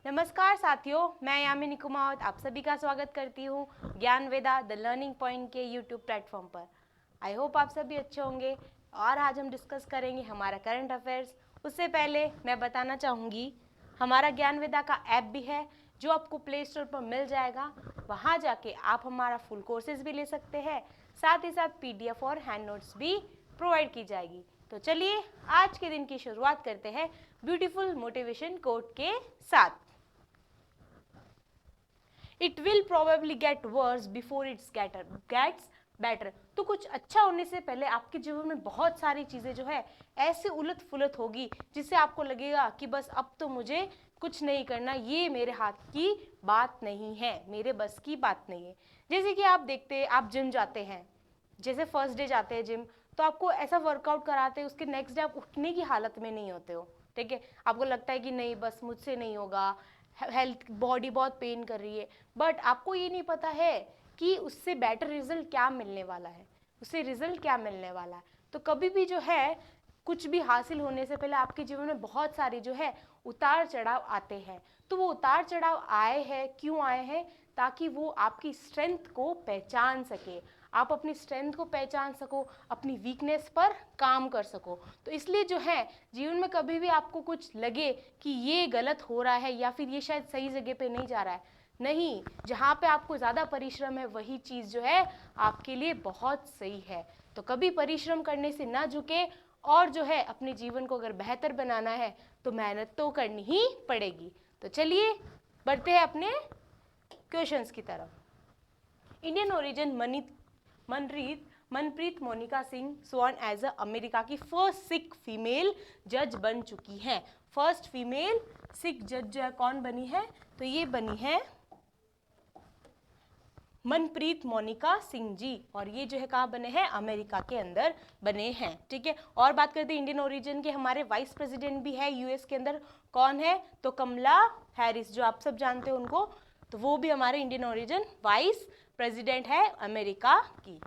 नमस्कार साथियों, मैं यामिनी कुमावत आप सभी का स्वागत करती हूँ ज्ञान वेदा द लर्निंग पॉइंट के यूट्यूब प्लेटफॉर्म पर। आई होप आप सभी अच्छे होंगे और आज हम डिस्कस करेंगे हमारा करंट अफेयर्स। उससे पहले मैं बताना चाहूँगी हमारा ज्ञान वेदा का ऐप भी है जो आपको प्ले स्टोर पर मिल जाएगा। वहाँ जाके आप हमारा फुल कोर्सेज भी ले सकते हैं, साथ ही साथ PDF और हैंड नोट्स भी प्रोवाइड की जाएगी। तो चलिए आज के दिन की शुरुआत करते हैं ब्यूटीफुल मोटिवेशन कोट के साथ। It will probably get worse before its gets better. तो कुछ अच्छा होने से पहले आपके जीवन में बहुत सारी चीज़ें जो है ऐसे उलट फुलट होगी जिससे आपको लगेगा कि बस अब तो मुझे कुछ नहीं करना, ये मेरे हाथ की बात नहीं है, मेरे बस की बात नहीं है। जैसे कि आप देखते हैं, आप जिम जाते हैं, जैसे फर्स्ट डे जाते हैं जिम, तो आपको ऐसा वर्कआउट कराते हैं, उसके नेक्स्ट डे आप उठने की हालत में नहीं होते हो, ठीक है। आपको लगता है कि नहीं बस मुझसे नहीं होगा, हेल्थ बॉडी बहुत पेन कर रही है, बट आपको ये नहीं पता है कि उससे बेटर रिजल्ट क्या मिलने वाला है, उससे रिजल्ट क्या मिलने वाला है। तो कभी भी जो है कुछ भी हासिल होने से पहले आपके जीवन में बहुत सारे जो है उतार चढ़ाव आते हैं। तो वो उतार चढ़ाव आए हैं, क्यों आए हैं? ताकि वो आपकी स्ट्रेंथ को पहचान सके, आप अपनी स्ट्रेंथ को पहचान सको, अपनी वीकनेस पर काम कर सको। तो इसलिए जो है जीवन में कभी भी आपको कुछ लगे कि ये गलत हो रहा है या फिर ये शायद सही जगह पे नहीं जा रहा है, नहीं, जहाँ पे आपको ज़्यादा परिश्रम है वही चीज़ जो है आपके लिए बहुत सही है। तो कभी परिश्रम करने से ना झुके और जो है अपने जीवन को अगर बेहतर बनाना है तो मेहनत तो करनी ही पड़ेगी। तो चलिए बढ़ते हैं अपने क्वेश्चंस की तरफ। इंडियन ओरिजिन मनप्रीत मोनिका सिंह स्वर्ण एज अ अमेरिका की फर्स्ट सिख फीमेल जज बन चुकी हैं। फर्स्ट फीमेल सिख जज जो है कौन बनी है? तो ये बनी है मनप्रीत मोनिका सिंह जी, और ये जो है कहाँ बने हैं? अमेरिका के अंदर बने हैं, ठीक है। और बात करते हैं इंडियन ओरिजिन के, हमारे वाइस प्रेसिडेंट भी है यूएस के अंदर, कौन है? तो कमला हैरिस, जो आप सब जानते हो उनको, तो वो भी हमारे इंडियन ओरिजिन वाइस प्रेसिडेंट है अमेरिका की।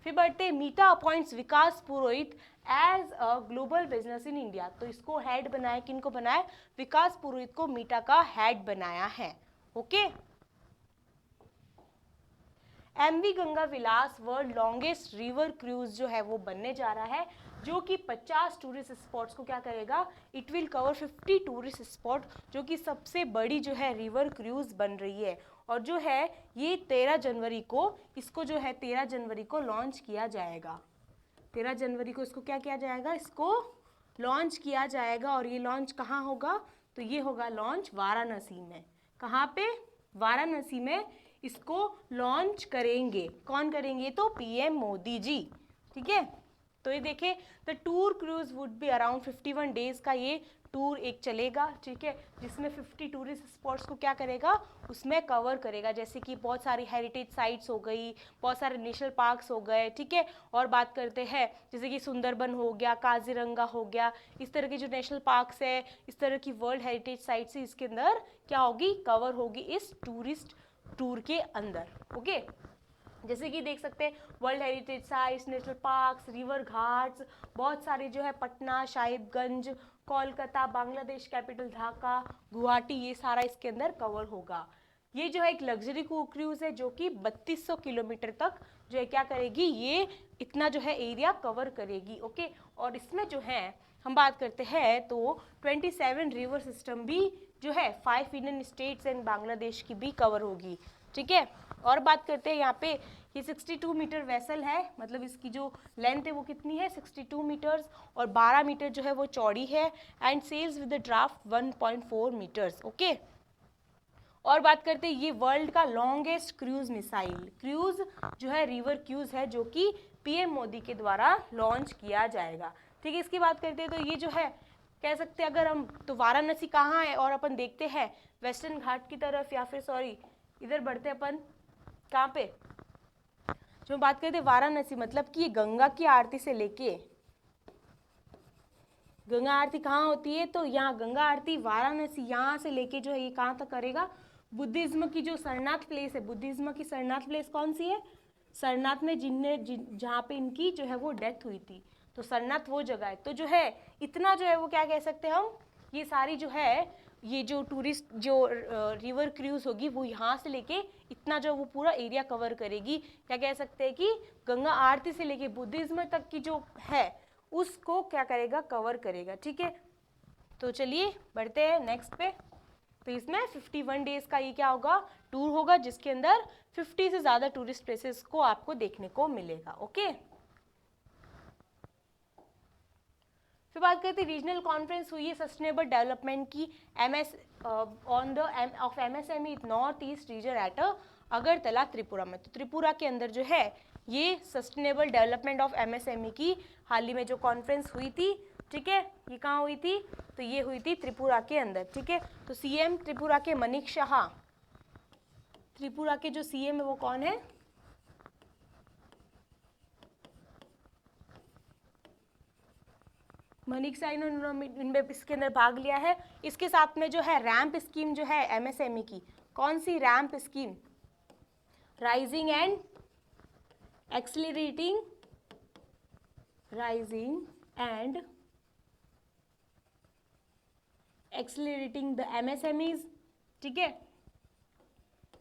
फिर बढ़ते, Meta appoints Vikas Purohit as a global business in India. तो इसको हेड बनाया, किनको बनाया? विकास पुरोहित को मीटा का हेड बनाया है, ओके। MV गंगा विलास वर्ल्ड लॉन्गेस्ट रिवर क्रूज जो है वो बनने जा रहा है, जो कि 50 टूरिस्ट स्पॉट्स को क्या करेगा? It will cover 50 tourist spot, जो कि सबसे बड़ी जो है रिवर क्रूज बन रही है। और जो है ये 13 जनवरी को, इसको जो है 13 जनवरी को लॉन्च किया जाएगा। 13 जनवरी को इसको क्या किया जाएगा? इसको लॉन्च किया जाएगा। और ये लॉन्च कहाँ होगा? तो ये होगा लॉन्च वाराणसी में। कहाँ पे? वाराणसी में इसको लॉन्च करेंगे। कौन करेंगे? तो PM मोदी जी, ठीक है। तो ये देखिए, the tour cruise would be around 51 days का ये टूर एक चलेगा, ठीक है, जिसमें 50 टूरिस्ट स्पॉट्स को क्या करेगा? उसमें कवर करेगा, जैसे कि बहुत सारी हेरिटेज साइट्स हो गई, बहुत सारे नेशनल पार्क्स हो गए, ठीक है। और बात करते हैं जैसे कि सुंदरबन हो गया, काजीरंगा हो गया, इस तरह के जो नेशनल पार्क्स है, इस तरह की वर्ल्ड हेरिटेज साइट्स इसके अंदर क्या होगी? कवर होगी इस टूरिस्ट टूर के अंदर, ओके। जैसे कि देख सकते हैं world heritage sites, national parks, river Ghats, बहुत सारे जो है पटना, साहिबगंज, कोलकाता, बांग्लादेश कैपिटल ढाका, गुवाहाटी, ये सारा इसके अंदर कवर होगा। ये जो है एक लग्जरी क्रूज है जो कि 3200 किलोमीटर तक जो है क्या करेगी? ये इतना जो है एरिया कवर करेगी, ओके। और इसमें जो है हम बात करते हैं तो 27 रिवर सिस्टम भी जो है 5 इंडियन स्टेट्स एंड बांग्लादेश की भी कवर होगी, ठीक है। और बात करते हैं यहाँ पे, ये 62 मीटर वेसल है, मतलब इसकी जो लेंथ है वो कितनी है? 62 मीटर्स, और 12 मीटर जो है वो चौड़ी है, and sails with the draft 1.4 metres, okay. और बात करते हैं ये वर्ल्ड का लॉन्गेस्ट क्रूज मिसाइल क्रूज जो है रिवर क्रूज है, जो कि PM मोदी के द्वारा लॉन्च किया जाएगा, ठीक है। इसकी बात करते हैं तो ये जो है कह सकते हैं अगर हम, तो वाराणसी कहाँ है? और अपन देखते हैं वेस्टर्न घाट की तरफ, या फिर सॉरी इधर बढ़ते अपन, कहाँ पे? जो बात करते हैं वाराणसी, मतलब कि ये गंगा की आरती से लेके, गंगा आरती कहाँ होती है? तो यहाँ गंगा आरती वाराणसी, यहाँ से लेके जो है ये कहाँ तक करेगा? बुद्धिज्म की जो सरनाथ प्लेस है, बुद्धिज्म की सरनाथ प्लेस कौन सी है? सरनाथ में जहाँ पे इनकी जो है वो डेथ हुई थी, तो सरनाथ वो जगह है। तो जो है इतना जो है वो क्या कह सकते हैं हम, ये सारी जो है ये जो टूरिस्ट जो रिवर क्रूज होगी वो यहाँ से लेके इतना जो वो पूरा एरिया कवर करेगी। क्या कह सकते हैं कि गंगा आरती से लेके बुद्धिज्म तक की जो है उसको क्या करेगा, कवर करेगा। ठीक है, तो चलिए बढ़ते हैं नेक्स्ट पे। तो इसमें 51 डेज का ये क्या होगा, टूर होगा, जिसके अंदर 50 से ज़्यादा टूरिस्ट प्लेसेस को आपको देखने को मिलेगा। ओके, फिर बात करते हैं रीजनल कॉन्फ्रेंस हुई है सस्टेनेबल डेवलपमेंट की on the of MSME north east region at Agartala Tripura में। तो त्रिपुरा के अंदर जो है ये सस्टेनेबल डेवलपमेंट ऑफ MSME की हाल ही में जो कॉन्फ्रेंस हुई थी, ठीक है, ये कहाँ हुई थी, तो ये हुई थी त्रिपुरा के अंदर। ठीक है, तो CM त्रिपुरा के मनीष शाह, त्रिपुरा के जो CM है वो कौन है, मनीष शाह, इन्होंने इसके अंदर भाग लिया है। इसके साथ में जो है रैंप स्कीम जो है MSME की, कौन सी ramp scheme, raising and accelerating, raising and accelerating the MSMEs। ठीक है,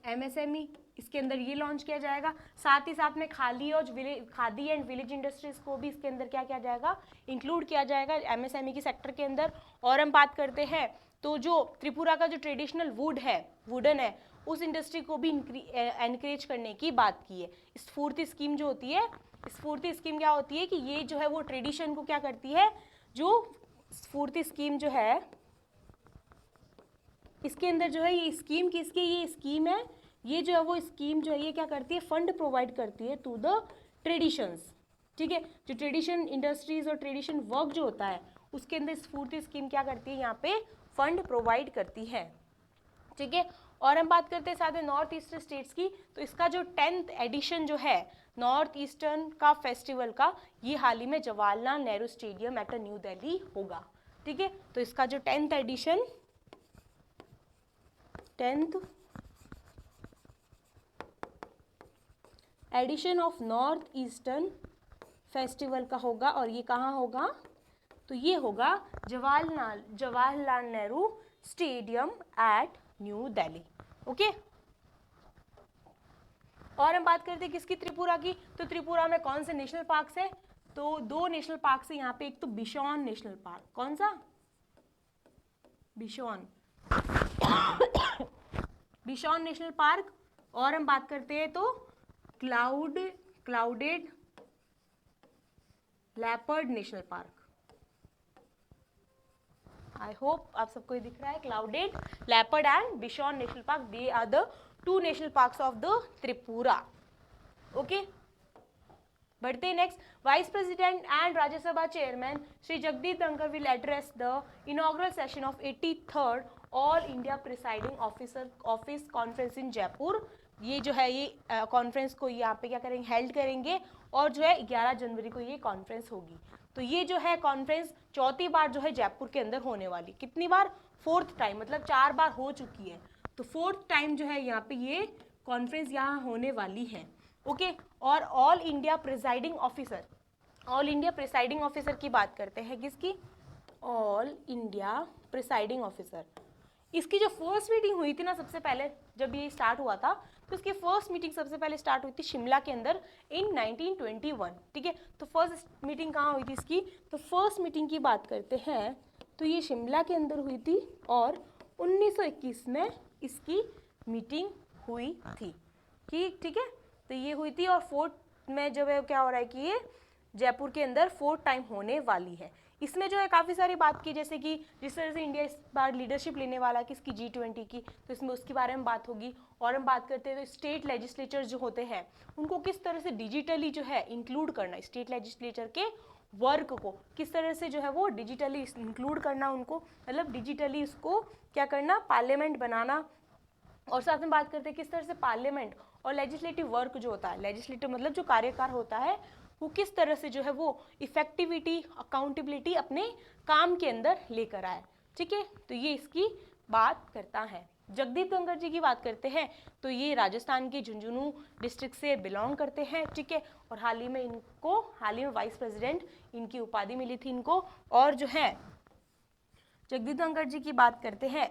MSME इसके अंदर ये लॉन्च किया जाएगा। साथ ही साथ में खादी एंड विलेज इंडस्ट्रीज को भी इसके अंदर क्या किया जाएगा, इंक्लूड किया जाएगा MSME की सेक्टर के अंदर। और हम बात करते हैं तो जो त्रिपुरा का जो ट्रेडिशनल वुडन है उस इंडस्ट्री को भी एनकरेज करने की बात की है। स्फूर्ति स्कीम जो होती है, स्फूर्ति स्कीम क्या होती है कि ये जो है वो ट्रेडिशन को क्या करती है, जो स्फूर्ति स्कीम जो है इसके अंदर जो है ये स्कीम किसकी, ये स्कीम है, ये जो है वो स्कीम जो है ये क्या करती है, फंड प्रोवाइड करती है टू द ट्रेडिशंस। ठीक है, जो ट्रेडिशन इंडस्ट्रीज और ट्रेडिशन वर्क जो होता है उसके अंदर स्फूर्ति स्कीम क्या करती है, यहाँ पे फंड प्रोवाइड करती है। ठीक है, और हम बात करते हैं साथ में नॉर्थ ईस्टर्न स्टेट्स की। तो इसका जो 10th एडिशन जो है नॉर्थ ईस्टर्न का फेस्टिवल का, ये हाल ही में Jawaharlal Nehru stadium at New Delhi होगा। ठीक है, तो इसका जो 10th edition, 10th edition of north eastern festival का होगा। और ये कहाँ होगा, तो ये होगा Jawaharlal Nehru stadium at New Delhi. Okay, और हम बात करते हैं किसकी, त्रिपुरा की। तो त्रिपुरा में कौन से नेशनल पार्क्स है, तो 2 नेशनल पार्क्स है यहाँ पे। एक तो बिशॉन नेशनल पार्क, कौन सा, बिशॉन बिशॉन नेशनल पार्क। और हम बात करते हैं तो clouded leopard national park. I hope आप सबको ये दिख रहा है, clouded leopard and bison national park, they are the 2 national parks of the Tripura. Okay, बढ़ते next. Vice president and Rajya Sabha chairman Shri Jagdeep Dhankhar will address the inaugural session of 83rd all India presiding office conference in Jaipur. ये जो है ये conference को यहाँ पे क्या करेंगे, हेल्ड करेंगे। और जो है 11 जनवरी को ये कॉन्फ्रेंस होगी। तो ये जो है कॉन्फ्रेंस 4थी बार जो है जयपुर के अंदर होने वाली। कितनी बार, 4th टाइम, मतलब 4 बार हो चुकी है। तो 4th टाइम जो है यहाँ पे ये कॉन्फ्रेंस यहाँ होने वाली है। ओके, और all India presiding officer, all India presiding officer की बात करते हैं, किसकी, ऑल इंडिया प्रिसाइडिंग ऑफिसर। इसकी जो फर्स्ट मीटिंग हुई थी ना सबसे पहले जब ये स्टार्ट हुआ था, तो इसकी फर्स्ट मीटिंग सबसे पहले स्टार्ट हुई थी शिमला के अंदर इन 1921। ठीक है, तो फर्स्ट मीटिंग कहाँ हुई थी इसकी, तो फर्स्ट मीटिंग की बात करते हैं तो ये शिमला के अंदर हुई थी और 1921 में इसकी मीटिंग हुई थी। ठीक है, तो ये हुई थी। और 4th में जब है क्या हो रहा है कि ये जयपुर के अंदर 4th टाइम होने वाली है। इसमें जो है काफ़ी सारी बात की, जैसे कि जिस तरह से इंडिया इस बार लीडरशिप लेने वाला है किसकी, G20 की, तो इसमें उसके बारे में बात होगी। और हम बात करते हैं तो स्टेट लेजिस्लेचर जो होते हैं उनको किस तरह से डिजिटली जो है इंक्लूड करना, स्टेट लेजिस्लेचर के वर्क को किस तरह से जो है वो डिजिटली इंक्लूड करना, उनको मतलब डिजिटली उसको क्या करना, पार्लियामेंट बनाना। और साथ में बात करते हैं किस तरह से पार्लियामेंट और लेजिस्लेटिव वर्क जो होता है, लेजिस्लेटिव मतलब जो कार्यकार होता है, वो किस तरह से जो है वो इफेक्टिविटी, अकाउंटेबिलिटी अपने काम के अंदर लेकर आए। ठीक है, तो ये इसकी बात करता है। जगदीप धनखड़ जी की बात करते हैं तो ये राजस्थान के झुंझुनू डिस्ट्रिक्ट से बिलोंग करते हैं। ठीक है, और हाल ही में वाइस प्रेसिडेंट इनकी उपाधि मिली थी इनको। और जो है जगदीप धनखड़ जी की बात करते हैं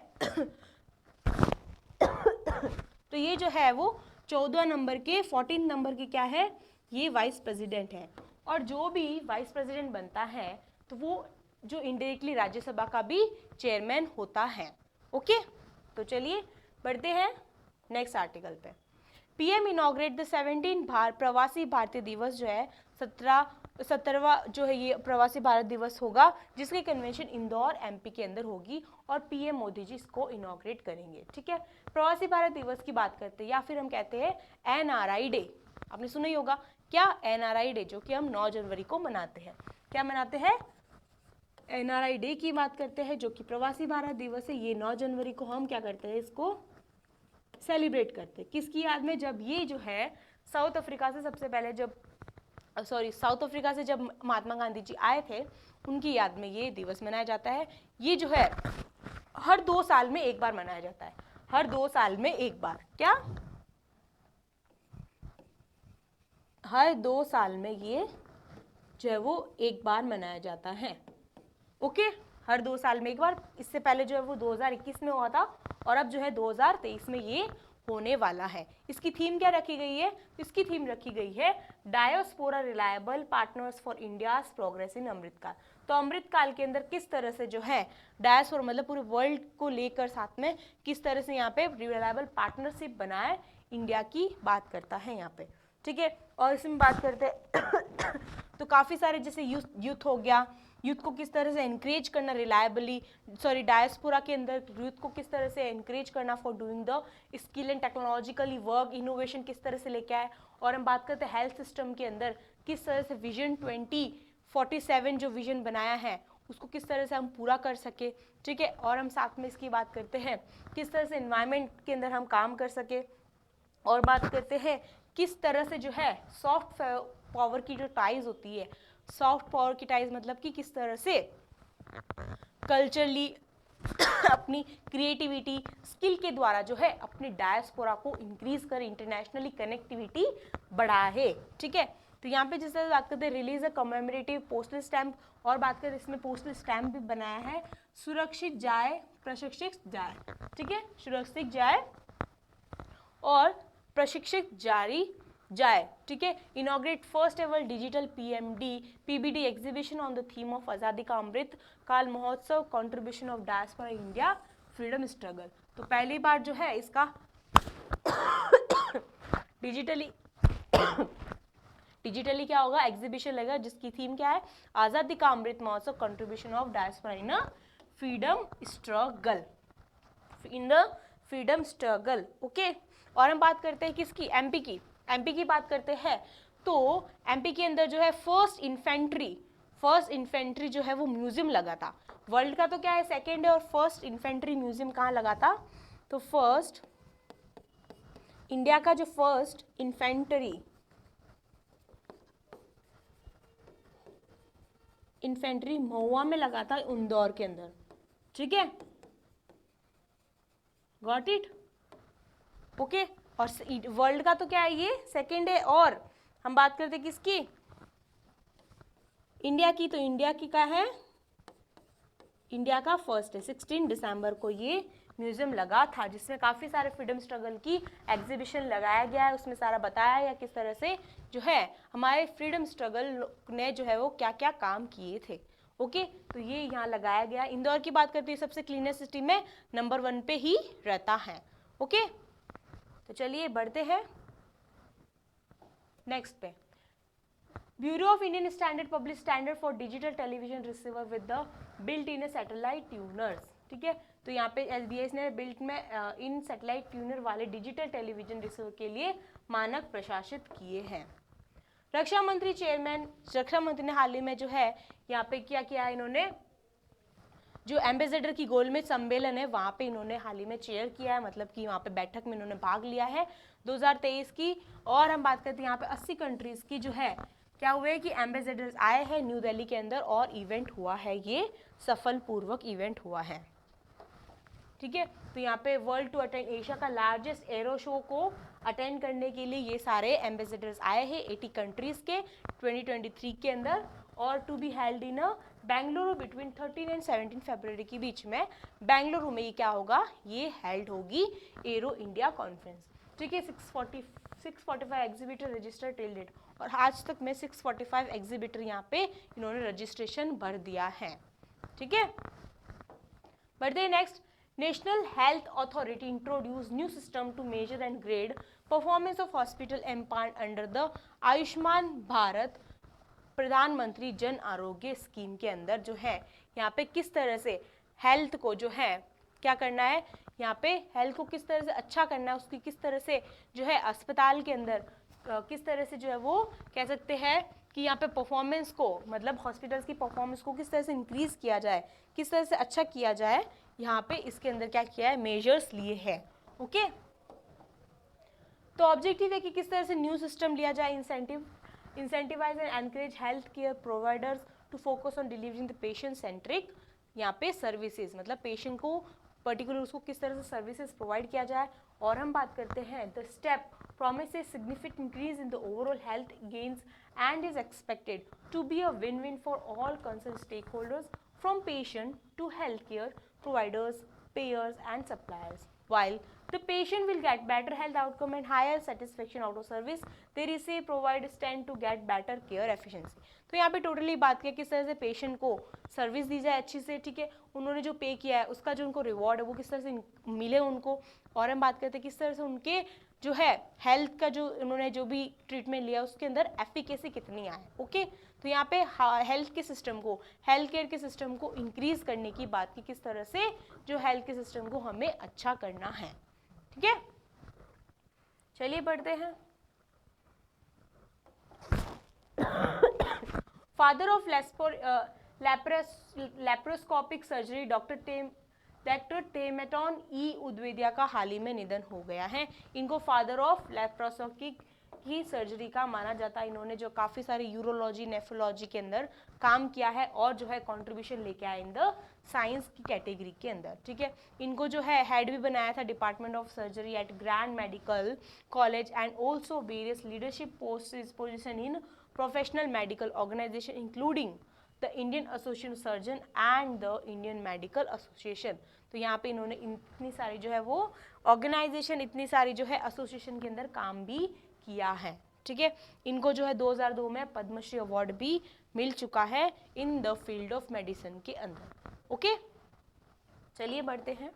तो ये जो है वो 14 नंबर के 14 नंबर के क्या है, ये वाइस प्रेसिडेंट है। और जो भी वाइस प्रेसिडेंट बनता है तो वो जो इनडायरेक्टली राज्यसभा का भी चेयरमैन होता है। ओके, तो चलिए बढ़ते हैं नेक्स्ट आर्टिकल पे। पीएम इनॉग्रेट द 17 प्रवासी भारतीय दिवस जो है 17वां जो है ये प्रवासी भारत दिवस होगा, जिसकी कन्वेंशन इंदौर एमपी के अंदर होगी और पीएम मोदी जी इसको इनॉग्रेट करेंगे। ठीक है, प्रवासी भारत दिवस की बात करते हैं या फिर हम कहते हैं एनआरआई डे। आपने सुना ही होगा क्या, एनआरआई डे, जो कि हम 9 जनवरी को मनाते हैं। क्या मनाते हैं, एनआरआई डे की बात करते हैं, जो कि प्रवासी भारत दिवस है। ये 9 जनवरी को हम क्या करते हैं, इसको सेलिब्रेट करते हैं। किसकी याद में, जब ये जो है साउथ अफ्रीका से सबसे पहले साउथ अफ्रीका से जब महात्मा गांधी जी आए थे, उनकी याद में ये दिवस मनाया जाता है। ये जो है हर 2 साल में एक बार मनाया जाता है, हर 2 साल में एक बार। क्या, हर 2 साल में ये जो है वो एक बार मनाया जाता है। ओके, हर 2 साल में एक बार। इससे पहले जो है वो 2021 में हुआ था और अब जो है 2023 में ये होने वाला है। इसकी थीम क्या रखी गई है, इसकी थीम रखी गई है diaspora reliable partners for India's progress in Amrit Kaal. तो अमृतकाल के अंदर किस तरह से जो है डायोस्पोरा मतलब पूरे वर्ल्ड को लेकर साथ में किस तरह से यहाँ पे रिलायबल पार्टनरशिप बनाए, इंडिया की बात करता है यहाँ पे। ठीक है, और इसमें बात करते हैं तो काफ़ी सारे जैसे यूथ हो गया, यूथ को किस तरह से एनकरेज करना रिलायबली, डायस्पोरा के अंदर यूथ को किस तरह से एनकरेज करना for doing the skill and technologically work, innovation किस तरह से लेके आए। और हम बात करते हैं हेल्थ सिस्टम के अंदर किस तरह से विजन 2047 जो विजन बनाया है उसको किस तरह से हम पूरा कर सके। ठीक है, और हम साथ में इसकी बात करते हैं किस तरह से एनवायरनमेंट के अंदर हम काम कर सके। और बात करते हैं किस तरह से जो है सॉफ्ट पावर की जो टाइज होती है, सॉफ्ट पावर की टाइज मतलब कि किस तरह से कल्चरली अपनी क्रिएटिविटी स्किल के द्वारा जो है अपनी डायस्पोरा को इंक्रीज कर इंटरनेशनली कनेक्टिविटी बढ़ा है। ठीक है, तो यहाँ पे जैसे बात करते हैं release a commemorative postal stamp, और बात करें इसमें पोस्टल स्टैम्प भी बनाया है सुरक्षित जाए प्रशिक्षित जाए। ठीक है, सुरक्षित जाए और प्रशिक्षित जारी जाए। ठीक है, inaugurate first ever digital PBD exhibition on the theme of आज़ादी का अमृत काल महोत्सव contribution of diaspora India freedom struggle. तो पहली बार जो है इसका डिजिटली क्या होगा, एग्जीबिशन लगेगा जिसकी थीम क्या है, आज़ादी का Amrit Mahotsav contribution of diaspora in freedom struggle, in the freedom struggle. Okay, और हम बात करते हैं किसकी, एमपी की बात करते हैं। तो एमपी के अंदर जो है फर्स्ट इन्फेंट्री जो है वो म्यूजियम लगा था। वर्ल्ड का तो क्या है सेकेंड है, और फर्स्ट इन्फेंट्री म्यूजियम कहाँ लगा था, तो फर्स्ट इंडिया का जो फर्स्ट इन्फेंट्री महुआ में लगा था, इंदौर के अंदर। ठीक है, गॉट इट। ओके, और वर्ल्ड का तो क्या है ये सेकेंड है। और हम बात करते हैं किसकी, इंडिया की, तो इंडिया की क्या है, इंडिया का फर्स्ट है। 16 दिसंबर को ये म्यूजियम लगा था जिसमें काफ़ी सारे फ्रीडम स्ट्रगल की एग्जीबिशन लगाया गया है। उसमें सारा बताया गया किस तरह से जो है हमारे फ्रीडम स्ट्रगल ने जो है वो क्या क्या काम किए थे। ओके, तो ये यहाँ लगाया गया। इंदौर की बात करते हैं सबसे क्लीनेस्ट सिटी में नंबर 1 पे ही रहता है। ओके, तो चलिए बढ़ते हैं नेक्स्ट पे। Bureau of Indian standard publish standard for digital television receiver with the built in satellite tuners. ठीक है, तो यहाँ पे एसबीएस ने बिल्ट में इन सैटेलाइट ट्यूनर वाले डिजिटल टेलीविजन रिसीवर के लिए मानक प्रशासित किए हैं। रक्षा मंत्री ने हाल ही में जो है यहाँ पे क्या किया, इन्होंने जो एम्बेसडर की गोलमेज सम्मेलन है वहाँ पे इन्होंने हाल ही में चेयर किया है, मतलब कि वहाँ पे बैठक में इन्होंने भाग लिया है 2023 की। और हम बात करते हैं यहाँ पे 80 कंट्रीज की जो है क्या हुए है कि एम्बेसडर्स आए हैं न्यू दिल्ली के अंदर और इवेंट हुआ है, ये सफल पूर्वक इवेंट हुआ है। ठीक है, तो यहाँ पे वर्ल्ड टू अटेंड एशिया का लार्जेस्ट एरो शो को अटेंड करने के लिए ये सारे एम्बेसडर्स आए हैं 80 कंट्रीज के 2023 के अंदर, और to be held in Bengaluru between 13 and 17 फरवरी के बीच में बेंगलुरु में ये क्या होगा, ये हेल्ड होगी एरो इंडिया कॉन्फ्रेंस। ठीक है, 645 एग्जीबिटर रजिस्टर टिल डेट, और आज तक में 645 एग्जीबिटर यहाँ पे इन्होंने रजिस्ट्रेशन भर दिया है। ठीक है, बढ़ते next. National health authority introduce new system to measure and grade performance of hospital empowered under the Ayushman Bharat Pradhanmantri Jan आरोग्य स्कीम के अंदर जो है यहाँ पे किस तरह से हेल्थ को जो है क्या करना है, यहाँ पे हेल्थ को किस तरह से अच्छा करना है, उसकी किस तरह से जो है अस्पताल के अंदर किस तरह से जो है वो कह सकते हैं कि यहाँ पे परफॉर्मेंस को, मतलब हॉस्पिटल्स की परफॉर्मेंस को किस तरह से इंक्रीज किया जाए, किस तरह से अच्छा किया जाए, यहाँ पे इसके अंदर क्या किया है, मेजर्स लिए हैं। ओके, तो ऑब्जेक्टिव है कि किस तरह से न्यू सिस्टम लिया जाए, incentivise and encourage health care providers to focus on delivering the patient centric यहाँ पे सर्विसेज, मतलब पेशेंट को पर्टिकुलर उसको किस तरह से सर्विसेज प्रोवाइड किया जाए। और हम बात करते हैं the step promises significant increase in the overall health gains and is expected to be a win-win for all concerned stakeholders from patient to healthcare providers, payers and suppliers. While the patient will get better health outcome and higher satisfaction out of service, they receive providers tend to get better care efficiency. तो यहाँ पे totally बात किया किस तरह से patient को service दी जाए अच्छी से। ठीक है, उन्होंने जो पे किया है उसका जो उनको रिवॉर्ड है वो किस तरह से मिले उनको। और हम बात करते हैं किस तरह से उनके जो है हेल्थ का जो उन्होंने जो भी ट्रीटमेंट लिया उसके अंदर एफिकेसी कितनी आए। ओके, तो यहाँ पे हेल्थ के सिस्टम को, हेल्थ केयर के सिस्टम को इंक्रीज करने की बात की, किस तरह से जो हेल्थ के सिस्टम को हमें अच्छा करना है। ठीक है, चलिए बढ़ते हैं। Father of laparoscopic surgery doctor Tehemton E Udwadia का हाल ही में निधन हो गया है। इनको फादर ऑफ लैप्रोस्कोपिक की सर्जरी का माना जाता है। इन्होंने जो काफ़ी सारी यूरोलॉजी नेफ्रोलॉजी के अंदर काम किया है और जो है कंट्रीब्यूशन लेके आए इन द साइंस की कैटेगरी के अंदर। ठीक है, इनको जो है हेड भी बनाया था department of surgery at grand medical college and also various leadership position in professional medical organisation including the Indian association surgeon and the Indian medical association. तो यहाँ पे इन्होंने इतनी सारी जो है वो ऑर्गेनाइजेशन, इतनी सारी जो है एसोसिएशन के अंदर काम भी किया है। ठीक है, इनको जो है 2002 में पद्मश्री अवार्ड भी मिल चुका है in the field of medicine के अंदर। ओके, चलिए बढ़ते हैं।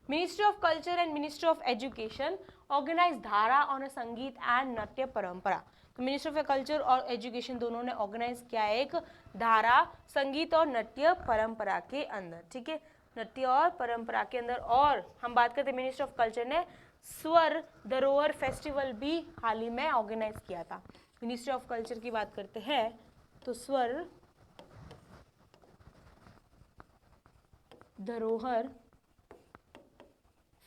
Ministry of culture and ministry of education organise Dhara on Sangeet and Nritya Parampara. तो मिनिस्ट्री ऑफ कल्चर और एजुकेशन दोनों ने ऑर्गेनाइज किया एक धारा संगीत और नृत्य परंपरा के अंदर। ठीक है, नृत्य और परंपरा के अंदर। और हम बात करते हैं मिनिस्ट्री ऑफ कल्चर ने स्वर धरोहर फेस्टिवल भी हाल ही में ऑर्गेनाइज किया था। मिनिस्ट्री ऑफ कल्चर की बात करते हैं तो स्वर धरोहर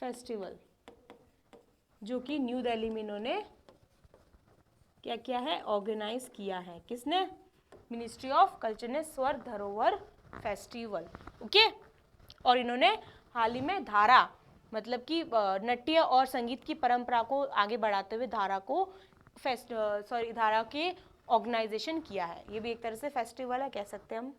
फेस्टिवल जो कि न्यू दिल्ली में इन्होंने क्या किया है, ऑर्गेनाइज किया है। किसने? मिनिस्ट्री ऑफ कल्चर ने स्वर धरोहर फेस्टिवल। ओके, और इन्होंने हाल ही में धारा मतलब कि नृत्य और संगीत की परंपरा को आगे बढ़ाते हुए धारा को धारा के ऑर्गेनाइजेशन किया है। ये भी एक तरह से फेस्टिवल है, कह सकते हैं हम।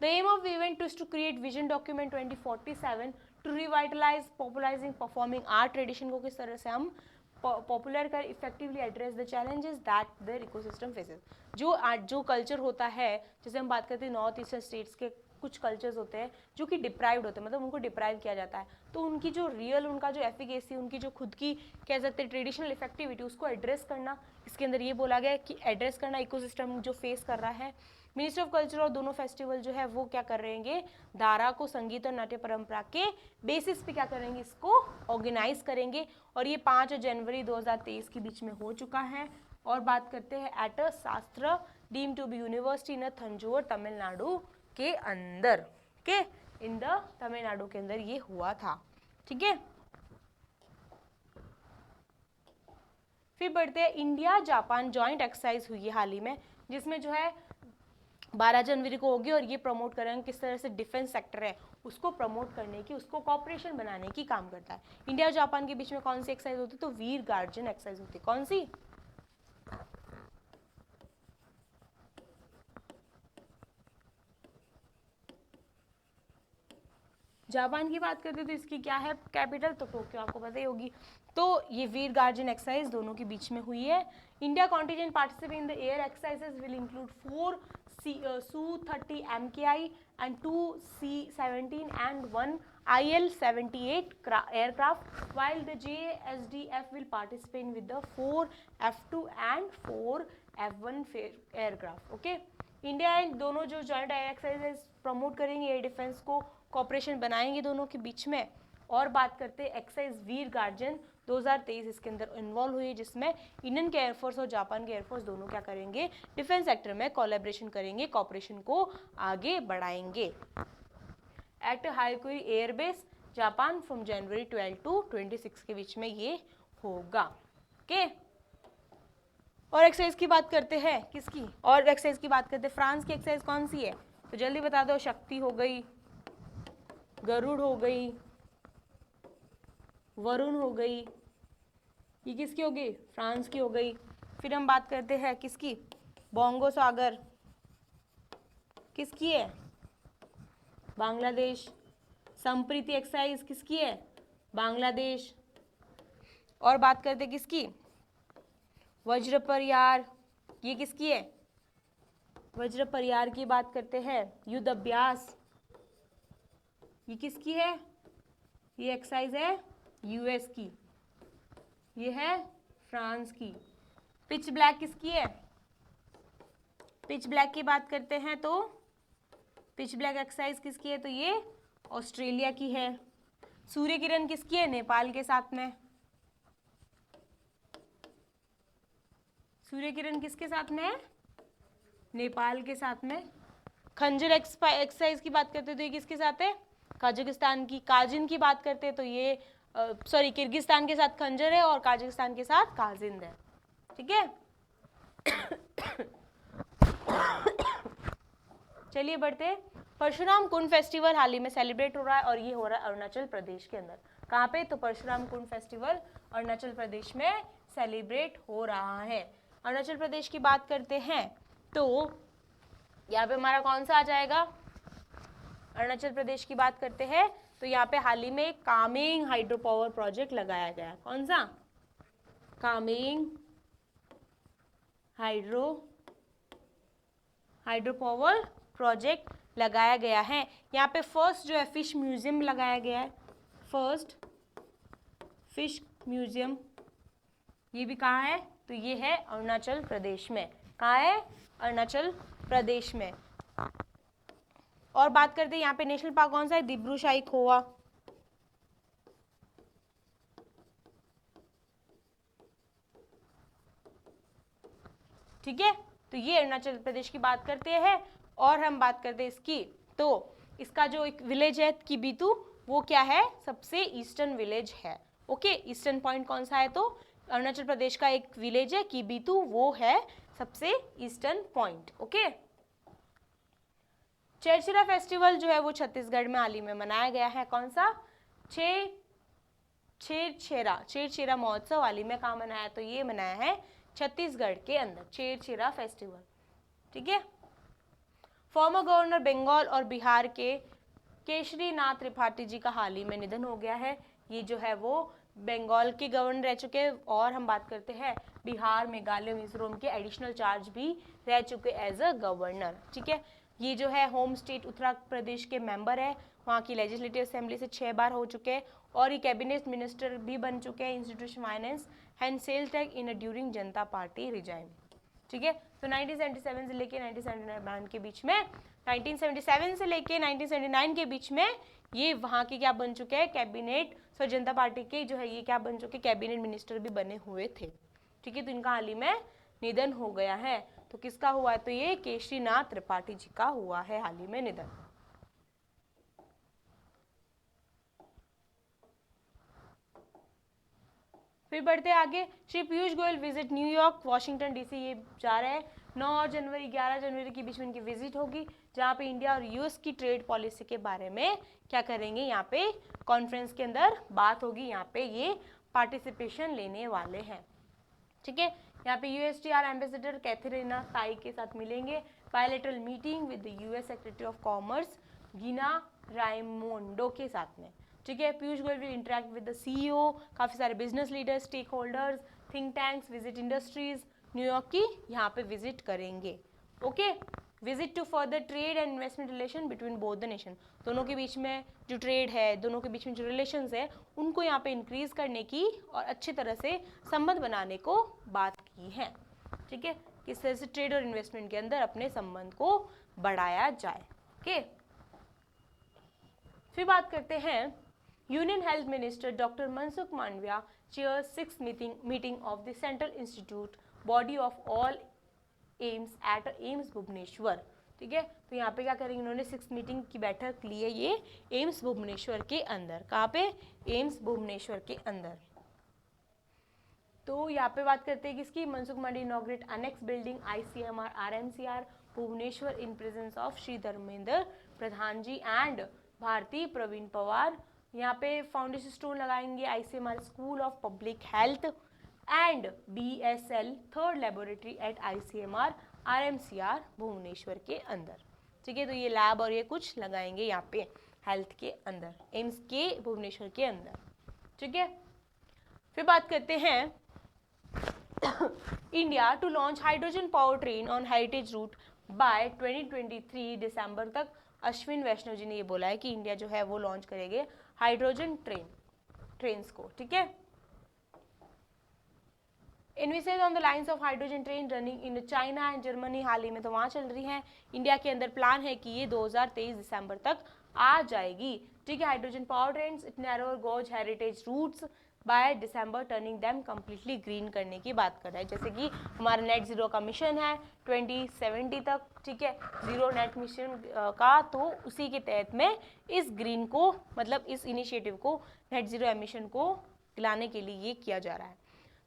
The aim of the event is to create vision document 2047 to revitalize, popularizing, performing art tradition को किस तरह से हम पॉपुलर कर effectively address the challenges that their ecosystem faces. जो कल्चर होता है, जैसे हम बात करते हैं नॉर्थ ईस्टर्न स्टेट्स के कुछ कल्चर्स होते हैं जो कि डिप्राइव्ड होते हैं, मतलब उनको डिप्राइव किया जाता है, तो उनकी जो रियल उनका जो एफिकेसी, उनकी जो खुद की कह सकते हैं ट्रेडिशनल इफेक्टिविटी, उसको एड्रेस करना, इसके अंदर ये बोला गया है कि एड्रेस करना इकोसिस्टम जो फेस कर रहा है। मिनिस्ट्री ऑफ कल्चर और दोनों फेस्टिवल जो है वो क्या कर रहेंगे, धारा को संगीत और नाट्य परंपरा के बेसिस पे क्या करेंगे, इसको ऑर्गेनाइज करेंगे। और ये 5 जनवरी 2023 के बीच में हो चुका है। और बात करते हैं एट अ शास्त्र डीम टू बी यूनिवर्सिटी इन थंजौर तमिलनाडु के अंदर के इन द तमिलनाडु के अंदर ये हुआ था। ठीक है, फिर बढ़ते हैं इंडिया जापान जॉइंट एक्सरसाइज हुई है हाल ही में, जिसमें जो है 12 जनवरी को होगी। और ये प्रमोट करेंगे किस तरह से डिफेंस सेक्टर है उसको प्रमोट करने की, उसको कॉपरेशन बनाने की काम करता है। इंडिया और जापान के बीच में कौन सी एक्सरसाइज होती है, तो वीर गार्जन एक्सरसाइज होती है। कौन सी? जापान की बात करते हैं तो इसकी क्या है कैपिटल, तो टोक्यो आपको पता ही होगी। तो ये वीर गार्जन एक्सरसाइज दोनों के बीच में हुई है। India contingent participate in the air exercises will include 4 Su-30 MKI and 2 C-17 and 1 IL-78 aircraft, while the JSDF will participate with the 4 F-2 and 4 F-1 aircraft. Okay, India and दोनों जो joint air exercises promote करेंगे air defence को, corporation बनाएंगे दोनों के बीच में। और बात करते हैं एक्सरसाइज वीर गार्जन 2023 इसके अंदर इन्वॉल्व हुई है, जिसमें इंडियन के एयरफोर्स और जापान के एयरफोर्स दोनों क्या करेंगे, डिफेंस सेक्टर में कोलैबोरेशन करेंगे, कॉपरेशन को आगे बढ़ाएंगे। At Hyakuri airbase Japan from January 12 to 26 के बीच में ये होगा। ओके, और एक्सरसाइज की बात करते हैं किसकी, और एक्सरसाइज की बात करते हैं फ्रांस की एक्सरसाइज कौन सी है, तो जल्दी बता दो। शक्ति हो गई, गरुड़ हो गई, वरुण हो गई, ये किसकी हो गई, फ्रांस की हो गई। फिर हम बात करते हैं किसकी, बोंगो सागर किसकी है, बांग्लादेश। संप्रीति एक्सरसाइज किसकी है, बांग्लादेश। और बात करते हैं किसकी, वज्र परियार, ये किसकी है, वज्र परियार की बात करते हैं। युद्ध अभ्यास, ये किसकी है, ये एक्सरसाइज है यूएस की, ये है फ्रांस की। पिच ब्लैक किसकी है, पिच ब्लैक की बात करते हैं तो पिच ब्लैक एक्सरसाइज किसकी है, तो ये ऑस्ट्रेलिया की है। सूर्य किरण किसकी है, नेपाल के साथ में। सूर्य किरण किसके साथ में है, नेपाल के साथ में। खंजर एक्सरसाइज की बात करते हैं तो ये किसके साथ है, काजाकिस्तान की। काजिन की बात करते हैं तो ये किर्गिस्तान के साथ खंजर है और काजाकिस्तान के साथ काजिंद है। ठीक है, चलिए बढ़ते। परशुराम कुंड फेस्टिवल हाल ही में सेलिब्रेट हो रहा है और ये हो रहा है अरुणाचल प्रदेश के अंदर। कहाँ पे, तो परशुराम कुंड फेस्टिवल अरुणाचल प्रदेश में सेलिब्रेट हो रहा है। अरुणाचल प्रदेश की बात करते हैं तो यहाँ पे हमारा कौन सा आ जाएगा, अरुणाचल प्रदेश की बात करते हैं तो यहाँ पे हाल ही में कामेंग हाइड्रो पावर प्रोजेक्ट लगाया गया। कौन सा, कामेंग हाइड्रो पावर प्रोजेक्ट लगाया गया है। यहाँ पे फर्स्ट जो है फिश म्यूजियम लगाया गया है, फर्स्ट फिश म्यूजियम, ये भी कहाँ है, तो ये है अरुणाचल प्रदेश में। कहाँ है, अरुणाचल प्रदेश में। और बात करते हैं यहाँ पे नेशनल पार्क कौन सा है, दिब्रू साइखोवा। ठीक है, तो ये अरुणाचल प्रदेश की बात करते हैं। और हम बात करते हैं इसकी, तो इसका जो एक विलेज है किबितू, वो क्या है, सबसे ईस्टर्न विलेज है। ओके, ईस्टर्न पॉइंट कौन सा है, तो अरुणाचल प्रदेश का एक विलेज है किबितू, वो है सबसे eastern point. Okay, Chherchhera festival जो है वो छत्तीसगढ़ में हाल ही में मनाया गया है। कौन सा, छेरछेरा महोत्सव हाल ही में कहाँ मनाया, तो ये मनाया है छत्तीसगढ़ के अंदर, छेरछेरा फेस्टिवल। ठीक है, फॉर्मर गवर्नर बंगाल और बिहार के केशरी नाथ त्रिपाठी जी का हाल ही में निधन हो गया है। ये जो है वो बंगाल के गवर्नर रह चुके हैं और हम बात करते हैं बिहार, मेघालय, मिजोरम के एडिशनल चार्ज भी रह चुके एज अ गवर्नर। ठीक है, ये जो है होम स्टेट उत्तर प्रदेश के मेंबर है, वहाँ की लेजिस्लेटिव असेंबली से 6 बार हो चुके हैं और ये कैबिनेट मिनिस्टर भी बन चुके हैं। Institution finance and sales tax in during Janata party regime. ठीक है, तो 1977 से लेके 1979 के बीच में, 1977 से लेके 1979 के बीच में ये वहाँ के क्या बन चुके हैं, कैबिनेट, जनता पार्टी के जो है ये क्या बन चुके, कैबिनेट मिनिस्टर भी बने हुए थे। ठीक है, तो इनका हाल ही में निधन हो गया है। तो किसका हुआ है, तो ये केशरी नाथ त्रिपाठी जी का हुआ है हाल ही में निधन। फिर बढ़ते आगे, Shri Piyush Goyal visit New York, Washington DC, ये जा रहे हैं 9 जनवरी 11 जनवरी के बीच में इनकी विजिट होगी, जहाँ पे इंडिया और यूएस की ट्रेड पॉलिसी के बारे में क्या करेंगे, यहाँ पे कॉन्फ्रेंस के अंदर बात होगी, यहाँ पे ये पार्टिसिपेशन लेने वाले हैं। ठीक है, यहाँ पे यूएसटीआर एम्बेसडर कैथरीना ताई के साथ मिलेंगे, bilateral meeting with the US secretary of commerce Gina Raimondo के साथ में, ठीक है। Piyush Goyal will interact with the CEO, काफ़ी सारे business leaders, stakeholders, think tanks, visit industries, New York की यहाँ पे विजिट करेंगे, okay. Visit to further trade and investment relation between both the nation, दोनों के बीच में जो ट्रेड है, दोनों के बीच में जो रिलेशंस है, उनको यहाँ पे इंक्रीज करने की और अच्छी तरह से संबंध बनाने को बात की है, ठीक है। किस तरह से ट्रेड और इन्वेस्टमेंट के अंदर अपने संबंध को बढ़ाया जाए, ओके। फिर बात करते हैं union health minister doctor Mansukh Mandaviya chair 6th meeting of the central institute body of all AIIMS at AIIMS Bhubaneswar, ठीक है। तो यहाँ पे क्या करेंगे, इन्होंने 6th मीटिंग की बैठक ली है ये एम्स भुवनेश्वर के अंदर। कहाँ पे, एम्स भुवनेश्वर के अंदर। तो यहाँ पे बात करते हैं किसकी, Mansukh Mandaviya inaugurate annex building ICMR RMCR Bhubaneswar in presence of Shri Dharmendra Pradhan ji and Bharati Pravin Pawar. यहाँ पे फाउंडेशन स्टोन लगाएंगे ICMR school of public health and BSL third laboratory at ICMR RMCR Bhubaneswar के अंदर, ठीक है। तो ये लैब और ये कुछ लगाएंगे यहाँ पे हेल्थ के अंदर, एम्स के भुवनेश्वर के अंदर, ठीक है। फिर बात करते हैं India to launch hydrogen power train on heritage route by 2023 दिसंबर तक। अश्विन वैष्णव जी ने ये बोला है कि इंडिया जो है वो लॉन्च करेंगे हाइड्रोजन ट्रेन्स को, ठीक है। Invested on the lines of hydrogen train running in China and Germany, हाल ही में तो वहां चल रही है। इंडिया के अंदर प्लान है कि ये 2023 दिसंबर तक आ जाएगी, ठीक है। Hydrogen power trains it narrow gauge heritage routes by दिसंबर टर्निंग देम कम्प्लीटली ग्रीन करने की बात कर रहा है। जैसे कि हमारा नेट जीरो का मिशन है 2070 तक, ठीक है, जीरो नेट मिशन का, तो उसी के तहत में इस ग्रीन को, मतलब इस इनिशिएटिव को, नेट जीरो एमिशन को लाने के लिए ये किया जा रहा है।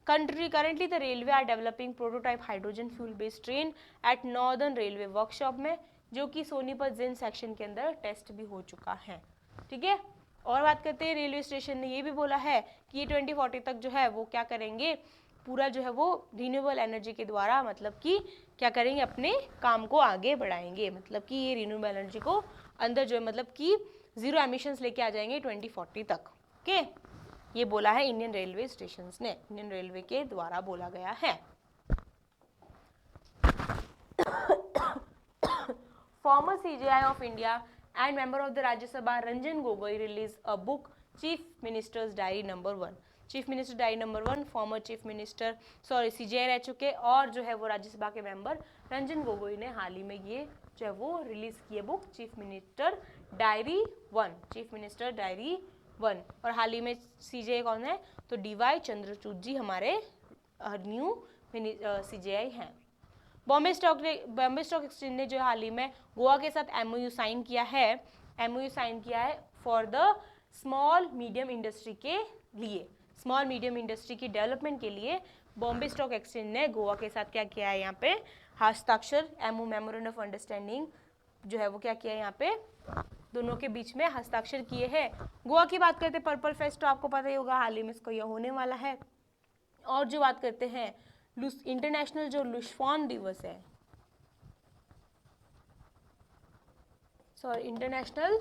Currently the railway are developing prototype hydrogen fuel based train at Northern Railway workshop में, जो कि सोनीपत जिन सेक्शन के अंदर टेस्ट भी हो चुका है, ठीक है। और बात करते हैं रेलवे स्टेशन ने ये भी बोला है कि ये 2040 तक जो है वो क्या करेंगे, पूरा जो है वो रिन्यूएबल एनर्जी के द्वारा, मतलब कि क्या करेंगे, अपने काम को आगे बढ़ाएंगे, मतलब कि ये रिन्यूएबल एनर्जी को अंदर जो है, मतलब कि जीरो एमिशंस लेके आ जाएंगे 2040 तक, ओके। ये बोला है इंडियन रेलवे स्टेशंस ने, इंडियन रेलवे के द्वारा बोला गया है। Farmer CJI of India and member of the Rajya Sabha Ranjan Gogoi release a book chief ministers diary number 1। Chief minister diary number 1 former chief minister CJI रह चुके और जो है वो राज्यसभा के मेंबर रंजन गोगोई ने हाल ही में ये जो है वो रिलीज किए book chief minister diary 1, chief minister diary 1। और हाल ही में CJI कौन है, तो DY चंद्रचूड जी हमारे न्यू CJI हैं। बॉम्बे स्टॉक एक्सचेंज ने जो हाल ही में गोवा के साथ MOU साइन किया है for the small medium industry के लिए, स्मॉल मीडियम इंडस्ट्री की डेवलपमेंट के लिए बॉम्बे स्टॉक एक्सचेंज ने गोवा के साथ क्या किया है, यहाँ पे हस्ताक्षर MOU मेमोरेंडम ऑफ अंडरस्टैंडिंग जो है वो क्या किया है, यहाँ पे दोनों के बीच में हस्ताक्षर किए हैं। गोवा की बात करते हैं, पर्पल फेस्ट तो आपको पता ही होगा, हाल ही में इसको यह होने वाला है। और जो बात करते हैं इंटरनेशनल जो लुस्फॉन दिवस है, इंटरनेशनल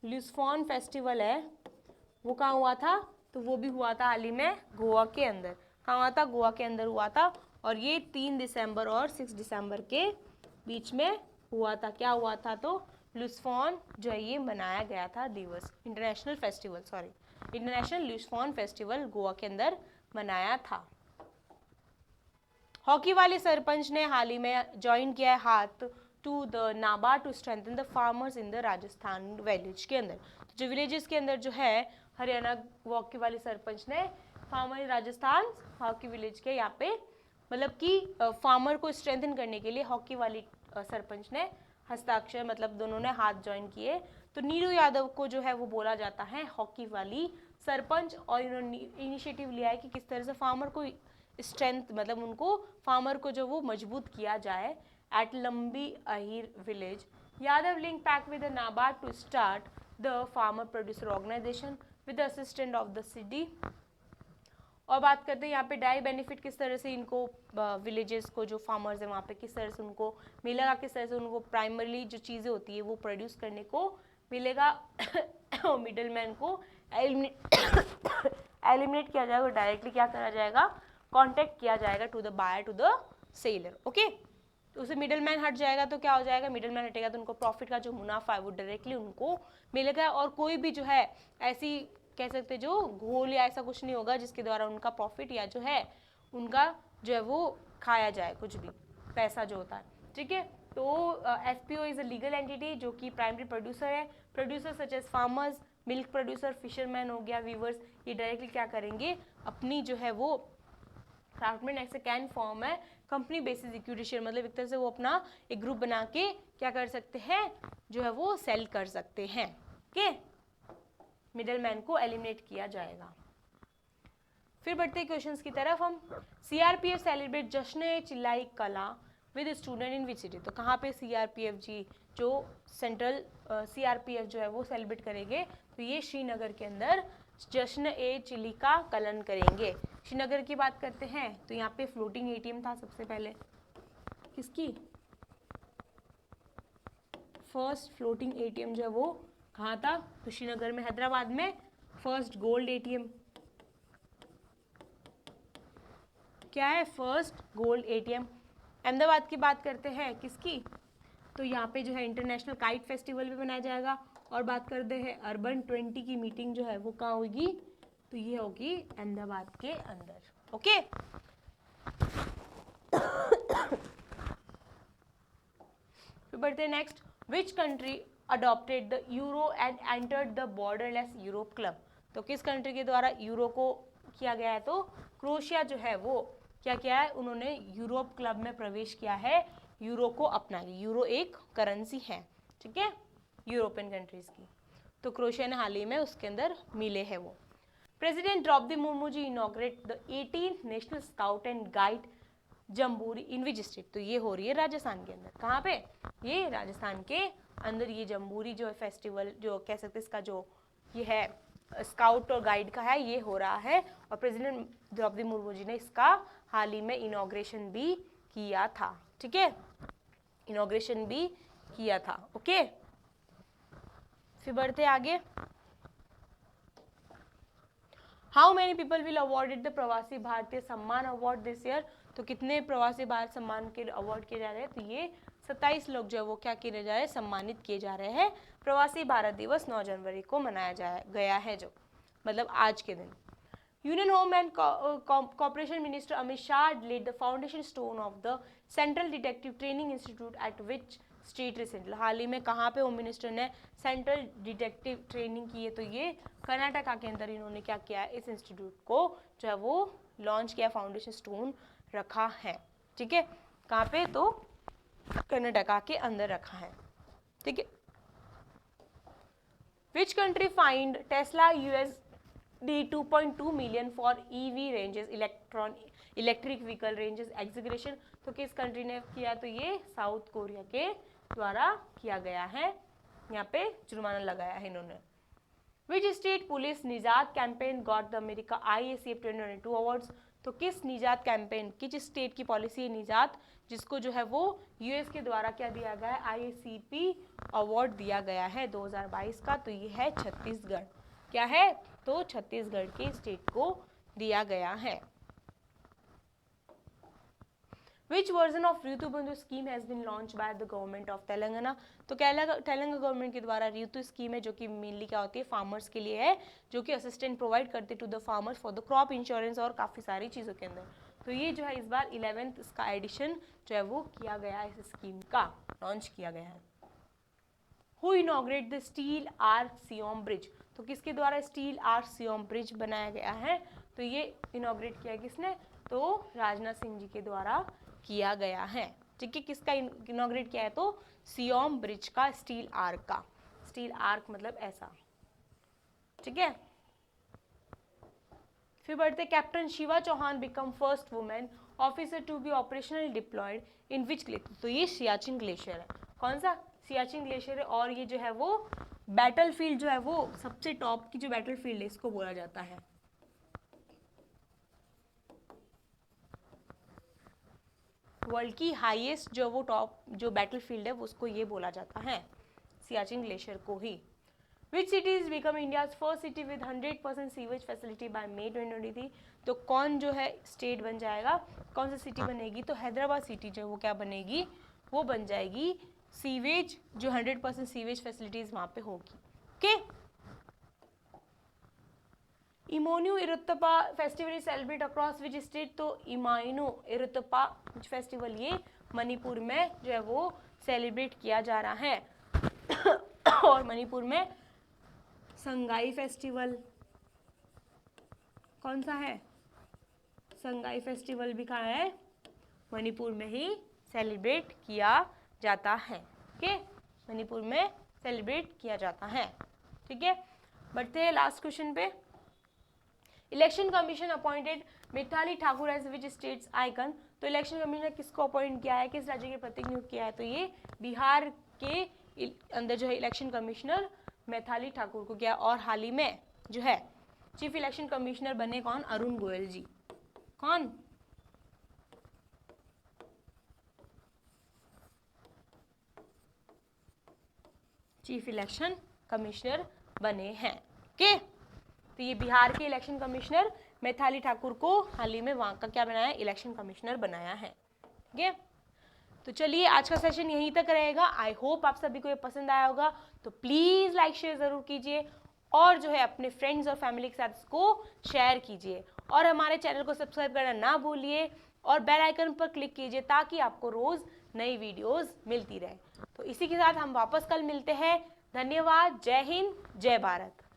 लुस्फॉन फेस्टिवल है, वो कहाँ हुआ था, तो वो भी हुआ था हाल ही में गोवा के अंदर। कहाँ हुआ था, गोवा के अंदर हुआ था, और ये 3 दिसंबर और 6 दिसंबर के बीच में हुआ था। क्या हुआ था, तो लुस्फॉन जो है ये मनाया गया था दिवस, इंटरनेशनल लुस्फॉन फेस्टिवल गोवा के अंदर मनाया था। हॉकी वाले सरपंच ने हाल ही में ज्वाइन किया है हाथ to the NABARD to strengthen the farmers in the Rajasthan village के अंदर। तो जो विलेजेस के अंदर जो है हरियाणा हॉकी वाले सरपंच ने फार्मर राजस्थान हॉकी विलेज के यहाँ पे, मतलब कि फार्मर को स्ट्रेंथन करने के लिए हॉकी वाली सरपंच ने हस्ताक्षर, मतलब दोनों ने हाथ ज्वाइन किए। तो नीरू यादव को जो है वो बोला जाता है हॉकी वाली सरपंच, और इन्होंने इनिशिएटिव लिया है कि किस तरह से फार्मर को स्ट्रेंथ, मतलब उनको फार्मर को जो वो मजबूत किया जाए at Lambi Ahir village. Yadav link pack with the NABARD to start the farmer producer organisation with the assistant of the city और बात करते हैं यहाँ पे डायरेक्ट बेनिफिट किस तरह से इनको विलेजेस को जो फार्मर्स हैं वहाँ पे किस तरह से उनको मिलेगा, किस तरह से उनको प्राइमरली जो चीज़ें होती है वो प्रोड्यूस करने को मिलेगा। मिडल मैन को एलिमिनेट किया जाएगा, डायरेक्टली क्या करा जाएगा, कॉन्टेक्ट किया जाएगा to the buyer to the seller. Okay, तो उसे मिडल मैन हट जाएगा तो क्या हो जाएगा, मिडल मैन हटेगा तो उनको प्रॉफिट का जो मुनाफा है वो डायरेक्टली उनको मिलेगा, और कोई भी जो है ऐसी कह सकते जो घोल या ऐसा कुछ नहीं होगा जिसके द्वारा उनका प्रॉफिट या जो है उनका जो है वो खाया जाए, कुछ भी पैसा जो होता है। ठीक है, तो FPO is a legal entity जो कि प्राइमरी प्रोड्यूसर है। Producer such as farmers, milk producer, fisherman हो गया, वीवर्स, ये डायरेक्टली क्या करेंगे, अपनी जो है वो क्राफ्टमैन ऐसे कैन फॉर्म है कंपनी बेसिस इक्विटी शेयर, मतलब एक तरह से वो अपना एक ग्रुप बना के क्या कर सकते हैं, जो है वो सेल कर सकते हैं। ओके, मिडल मैन को एलिमिनेट किया जाएगा। फिर बढ़ते हैं क्वेश्चंस की तरफ हम। सीआरपीएफ सेलिब्रेट जश्न चिल्लाई कला with student in which city, तो कहाँ पे सीआरपीएफ जी जो सेंट्रल सीआरपीएफ जो है वो सेलिब्रेट करेंगे, तो ये श्रीनगर के अंदर जश्न ए चिली का कलन करेंगे। श्रीनगर की बात करते हैं तो यहाँ पे फ्लोटिंग एटीएम था सबसे पहले, किसकी फर्स्ट फ्लोटिंग एटीएम जो है वो कहाँ था, तो श्रीनगर में, हैदराबाद में फर्स्ट गोल्ड एटीएम क्या है, फर्स्ट गोल्ड एटीएम। अहमदाबाद की बात करते हैं किसकी, तो यहाँ पे जो है इंटरनेशनल काइट फेस्टिवल भी मनाया जाएगा। और बात करते हैं अर्बन 20 की मीटिंग जो है वो कहाँ होगी, तो ये होगी अहमदाबाद के अंदर। ओके, फिर बढ़ते हैं next. Which country adopted the euro and entered the borderless Europe club, तो किस कंट्री के द्वारा यूरो को किया गया है, तो क्रोएशिया जो है वो क्या किया है, उन्होंने यूरोप क्लब में प्रवेश किया है, यूरो को अपना लिया। यूरो एक करेंसी है, ठीक है, यूरोपियन कंट्रीज की, तो क्रोएशिया ने हाल ही में उसके अंदर मिले हैं वो। President Draupadi Murmu ji inaugurate the 18th national scout and guide jamboree in which state, तो ये हो रही है राजस्थान के अंदर। कहाँ पे, ये राजस्थान के अंदर ये जम्बूरी जो है फेस्टिवल जो कह सकते हैं इसका जो ये है स्काउट और गाइड का है, ये हो रहा है, और प्रेसिडेंट द्रौपदी मुर्मू जी ने इसका हाल ही में इनॉग्रेशन भी किया था। ठीक है, इनॉग्रेशन भी किया था। ओके, फिर बढ़ते आगे। How many people will awarded the प्रवासी भारतीय सम्मान अवार्ड दिस ईयर, तो कितने प्रवासी भारत सम्मान के अवार्ड किए जा रहे हैं, तो ये 27 लोग जो है वो क्या किए जा रहे हैं, सम्मानित किए जा रहे हैं। प्रवासी भारत दिवस 9 जनवरी को मनाया गया है, जो मतलब आज के दिन। Union home and corporation minister Amit Shah laid the foundation stone of the central detective training institute at which state recently, हाल ही में कहाँ पे होम मिनिस्टर ने सेंट्रल डिटेक्टिव ट्रेनिंग की है, तो ये कर्नाटका के अंदर इन्होंने क्या किया है, इस इंस्टीट्यूट को जो है वो लॉन्च किया, फाउंडेशन स्टोन रखा है। ठीक है, कहाँ पे, तो कर्नाटका के अंदर रखा है। ठीक है, which country find Tesla USD 2.2 million for EV ranges electric vehicle ranges execution, तो किस कंट्री ने किया, तो ये साउथ कोरिया के द्वारा किया गया है, यहाँ पे जुर्माना लगाया है इन्होंने। विच स्टेट पुलिस निजात campaign got the America IACF 2022 awards, तो किस निजात कैंपेन, किस स्टेट की पॉलिसी है निजात, जिसको जो है वो US के द्वारा क्या दिया गया है, IACP अवार्ड दिया गया है 2022 का, तो ये है छत्तीसगढ़। क्या है, तो छत्तीसगढ़ के स्टेट को दिया गया है। Which version of ऋतु बंधु scheme has been launched by the government of Telangana, तो तेलंगाना गवर्नमेंट के द्वारा ऋतु स्कीम है जो कि मेनली क्या होती है, फार्मर्स के लिए है, जो कि असिस्टेंट प्रोवाइड करते to the farmers for the crop insurance और काफ़ी सारी चीज़ों के अंदर। तो ये जो है इस बार 11th इसका एडिशन जो है वो किया गया है, इस स्कीम का लॉन्च किया गया है। Who inaugurate the steel arc Siyom bridge, तो किसके द्वारा स्टील आर्क सियोम ब्रिज बनाया गया है, तो ये इनॉग्रेट किया किसने, तो राजनाथ सिंह जी के द्वारा किया गया है। ठीक है, किसका इनॉग्रेट किया है, तो सियोम ब्रिज का, स्टील आर्क का, स्टील आर्क मतलब ऐसा। ठीक है, फिर बढ़ते captain Shiva Chauhan become first women officer to be operational deployed in which glacier, तो ये सियाचिन ग्लेशियर है। कौन सा, सियाचिन ग्लेशियर है, और ये जो है वो बैटलफील्ड जो है वो सबसे टॉप की जो बैटलफील्ड है इसको बोला जाता है। वर्ल्ड की हाईएस्ट जो वो टॉप जो बैटलफील्ड है उसको ये बोला जाता है, सियाचिन ग्लेशियर को ही। Which city is become India's first city with 100% sewage facility by May 2023? तो कौन जो है स्टेट बन जाएगा, कौन सी सिटी बनेगी? तो हैदराबाद सिटी जो वो क्या बनेगी, वो बन जाएगी सीवेज, जो 100% सीवेज फैसिलिटीज वहां पे होगी। Okay, Imoinu Iratpa festival is celebrate across which state? तो इमाइनो इरुत्तपा फेस्टिवल ये मणिपुर में जो है वो सेलिब्रेट किया जा रहा है और मणिपुर में संगाई फेस्टिवल कौन सा है, संगाई फेस्टिवल भी कहाँ है, मणिपुर में ही सेलिब्रेट किया जाता है। ओके, मणिपुर में सेलिब्रेट किया जाता है। ठीक है, बढ़ते हैं लास्ट क्वेश्चन पे। Election commission appointed Mitali Thakur as which states icon? तो इलेक्शन कमीशन ने किसको अपॉइंट किया है, किस राज्य के प्रतीक नियुक्त किया है? तो ये बिहार के अंदर जो है इलेक्शन कमिश्नर मैथिली ठाकुर को किया। और हाल ही में जो है चीफ इलेक्शन कमिश्नर बने कौन, अरुण गोयल जी। कौन, चीफ इलेक्शन कमिश्नर बने हैं। ओके, तो ये बिहार के इलेक्शन कमिश्नर मैथिली ठाकुर को हाल ही में वहां का क्या बनाया, इलेक्शन कमिश्नर बनाया है। ठीक है, तो चलिए आज का सेशन यहीं तक रहेगा। आई होप आप सभी को ये पसंद आया होगा, तो प्लीज लाइक शेयर जरूर कीजिए और जो है अपने फ्रेंड्स और फैमिली के साथ इसको शेयर कीजिए और हमारे चैनल को सब्सक्राइब करना ना भूलिए और बेल आइकन पर क्लिक कीजिए ताकि आपको रोज नई वीडियोस मिलती रहे। तो इसी के साथ हम वापस कल मिलते हैं। धन्यवाद, जय हिंद, जय भारत।